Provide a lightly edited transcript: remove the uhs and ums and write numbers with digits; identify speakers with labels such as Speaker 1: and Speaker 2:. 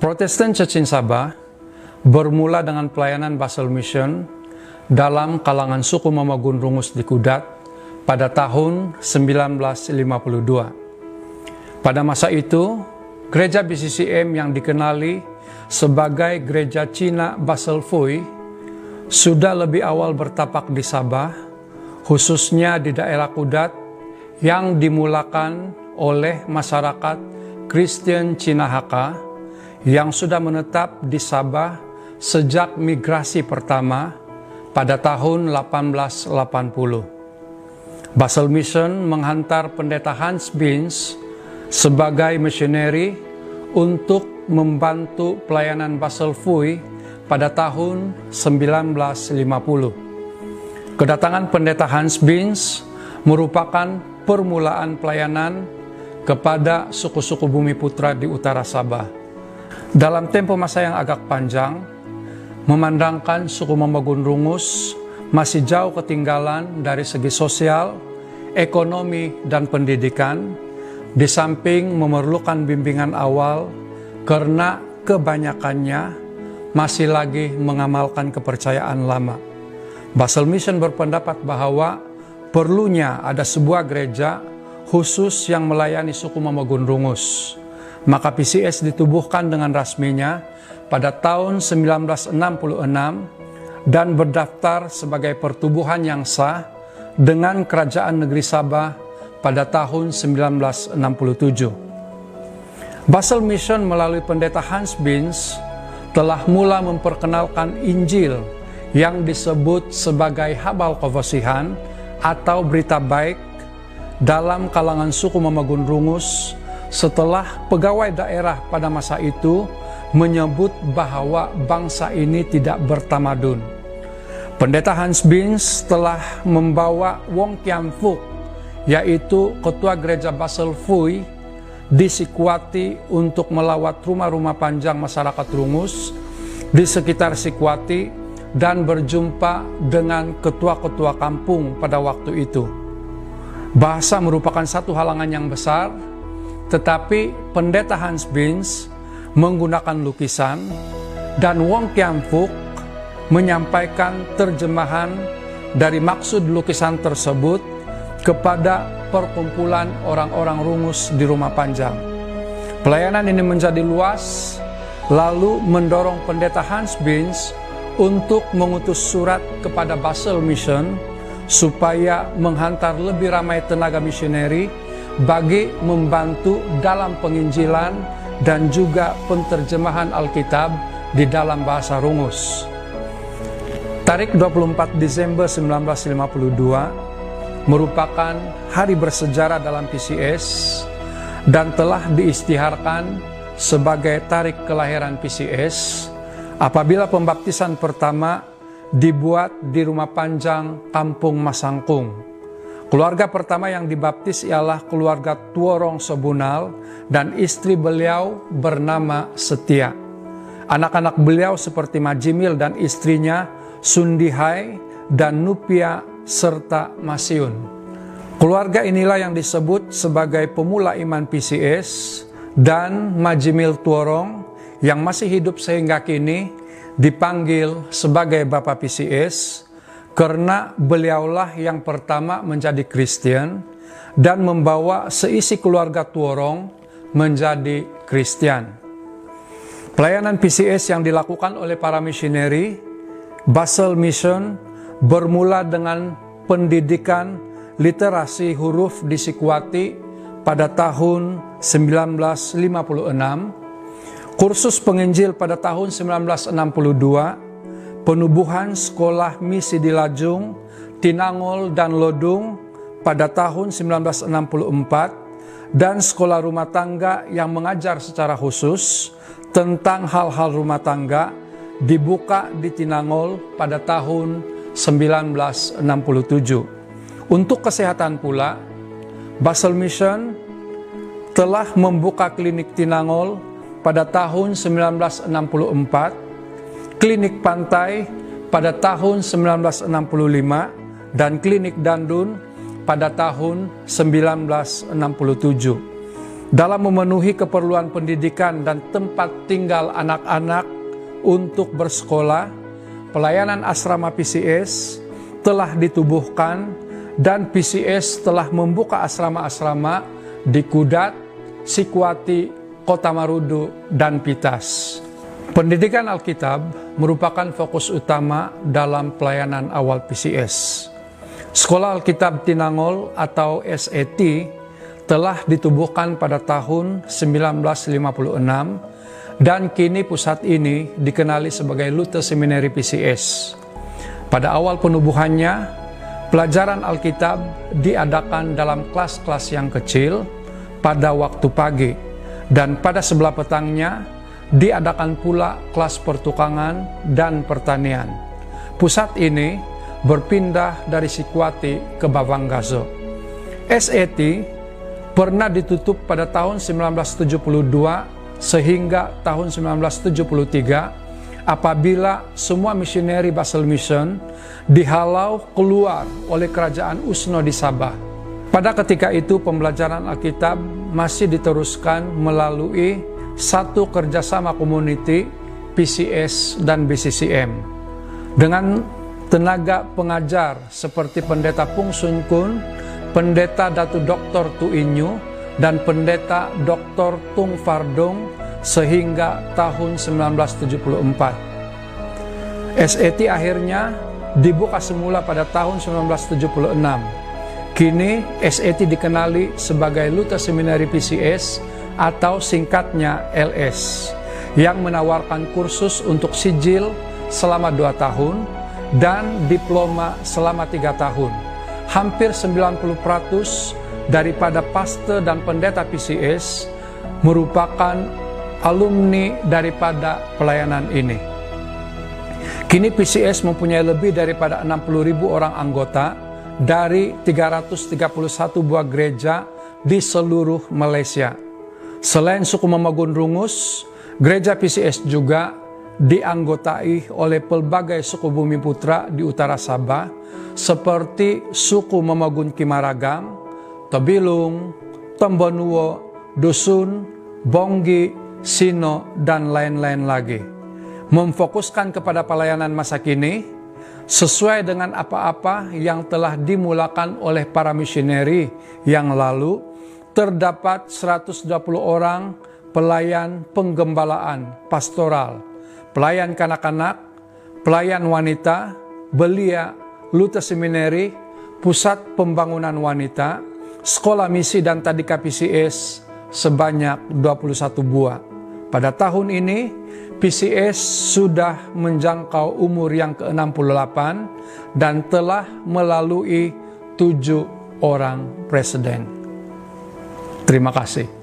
Speaker 1: Protestant Church in Sabah bermula dengan pelayanan Basel Mission dalam kalangan suku Mamagun Rungus di Kudat pada tahun 1952. Pada masa itu, gereja BCCM yang dikenali sebagai Gereja Cina Basel Phui sudah lebih awal bertapak di Sabah, khususnya di daerah Kudat yang dimulakan oleh masyarakat Kristen Cina Hakka yang sudah menetap di Sabah sejak migrasi pertama pada tahun 1880. Basel Mission menghantar pendeta Hans Binz sebagai misioneri untuk membantu pelayanan Basel Phui pada tahun 1950. Kedatangan pendeta Hans Binz merupakan permulaan pelayanan kepada suku-suku Bumi Putra di utara Sabah. Dalam tempo masa yang agak panjang, memandangkan suku Mamagun Rungus masih jauh ketinggalan dari segi sosial, ekonomi, dan pendidikan, di samping memerlukan bimbingan awal karena kebanyakannya masih lagi mengamalkan kepercayaan lama. Basel Mission berpendapat bahwa perlunya ada sebuah gereja khusus yang melayani suku Mamagun Rungus. Maka PCS ditubuhkan dengan rasminya pada tahun 1966 dan berdaftar sebagai pertubuhan yang sah dengan Kerajaan Negeri Sabah pada tahun 1967. Basel Mission melalui pendeta Hans Binz telah mula memperkenalkan Injil yang disebut sebagai Habal Kevasihan atau berita baik dalam kalangan suku Mamagun Rungus setelah pegawai daerah pada masa itu menyebut bahwa bangsa ini tidak bertamadun. Pendeta Hans Binz telah membawa Wong Kiam Fuk, yaitu ketua gereja Basel Phui, di Sikwati untuk melawat rumah-rumah panjang masyarakat Rungus di sekitar Sikwati dan berjumpa dengan ketua-ketua kampung pada waktu itu. Bahasa merupakan satu halangan yang besar, tetapi pendeta Hans Binz menggunakan lukisan dan Wong Kiam Fuk menyampaikan terjemahan dari maksud lukisan tersebut kepada perkumpulan orang-orang Rungus di rumah panjang. Pelayanan ini menjadi luas, lalu mendorong pendeta Hans Binz untuk mengutus surat kepada Basel Mission supaya menghantar lebih ramai tenaga misioneri bagi membantu dalam penginjilan dan juga penterjemahan Alkitab di dalam bahasa Rungus. Tarik 24 Desember 1952 merupakan hari bersejarah dalam PCS dan telah diistiharkan sebagai tarik kelahiran PCS apabila pembaptisan pertama dibuat di rumah panjang Kampung Masangkung. Keluarga pertama yang dibaptis ialah keluarga Tuorong Sobunal dan istri beliau bernama Setia. Anak-anak beliau seperti Majimil dan istrinya Sundihai dan Nupia serta Masiun. Keluarga inilah yang disebut sebagai pemula iman PCS, dan Majimil Tuorong yang masih hidup sehingga kini dipanggil sebagai Bapak PCS karena beliaulah yang pertama menjadi Kristen dan membawa seisi keluarga Tuorong menjadi Kristen. Pelayanan PCS yang dilakukan oleh para misioneri Basel Mission bermula dengan pendidikan literasi huruf di Sikwati pada tahun 1956, kursus penginjil pada tahun 1962, penubuhan sekolah misi di Lajung, Tinangol, dan Lodung pada tahun 1964, dan sekolah rumah tangga yang mengajar secara khusus tentang hal-hal rumah tangga dibuka di Tinangol pada tahun 1967. Untuk kesehatan pula, Basel Mission telah membuka klinik Tinangol pada tahun 1964, klinik pantai pada tahun 1965, dan klinik Dandun pada tahun 1967. dalam memenuhi keperluan pendidikan dan tempat tinggal anak-anak untuk bersekolah, pelayanan asrama PCS telah ditubuhkan dan PCS telah membuka asrama-asrama di Kudat, Sikwati, Kota Marudu, dan Pitas. Pendidikan Alkitab merupakan fokus utama dalam pelayanan awal PCS. Sekolah Alkitab Tinangol atau SET telah ditubuhkan pada tahun 1956 dan kini pusat ini dikenali sebagai Luther Seminary PCS. Pada awal penubuhannya, pelajaran Alkitab diadakan dalam kelas-kelas yang kecil pada waktu pagi, dan pada sebelah petangnya diadakan pula kelas pertukangan dan pertanian. Pusat ini berpindah dari Sikwati ke Bawanggazo. SET pernah ditutup pada tahun 1972 sehingga tahun 1973 apabila semua misioneri Basel Mission dihalau keluar oleh kerajaan Usno di Sabah. Pada ketika itu pembelajaran Alkitab masih diteruskan melalui satu kerjasama community PCS dan BCCM dengan tenaga pengajar seperti Pendeta Pung Sun Kun, Pendeta Datu Dr. Tu Inyu, dan Pendeta Dr. Tung Fardong sehingga tahun 1974. SET akhirnya dibuka semula pada tahun 1976. Kini SET dikenali sebagai Luther Seminary PCS atau singkatnya LS, yang menawarkan kursus untuk sijil selama 2 tahun dan diploma selama 3 tahun. Hampir 90% daripada paste dan pendeta PCS merupakan alumni daripada pelayanan ini. Kini PCS mempunyai lebih daripada 60.000 orang anggota dari 331 buah gereja di seluruh Malaysia. Selain suku Mamagun Rungus, gereja PCS juga dianggotai oleh pelbagai suku Bumi Putra di utara Sabah seperti suku Mamagun Kimaragam, Tobilung, Tombonuo, Dusun, Bonggi, Sino, dan lain-lain lagi. Memfokuskan kepada pelayanan masa kini sesuai dengan apa-apa yang telah dimulakan oleh para misioneri yang lalu. Terdapat 120 orang pelayan penggembalaan pastoral, pelayan kanak-kanak, pelayan wanita, belia, Luther Seminary, pusat pembangunan wanita, sekolah misi dan tadika PCS sebanyak 21 buah. Pada tahun ini, PCS sudah menjangkau umur yang ke-68 dan telah melalui 7 orang presiden. Terima kasih.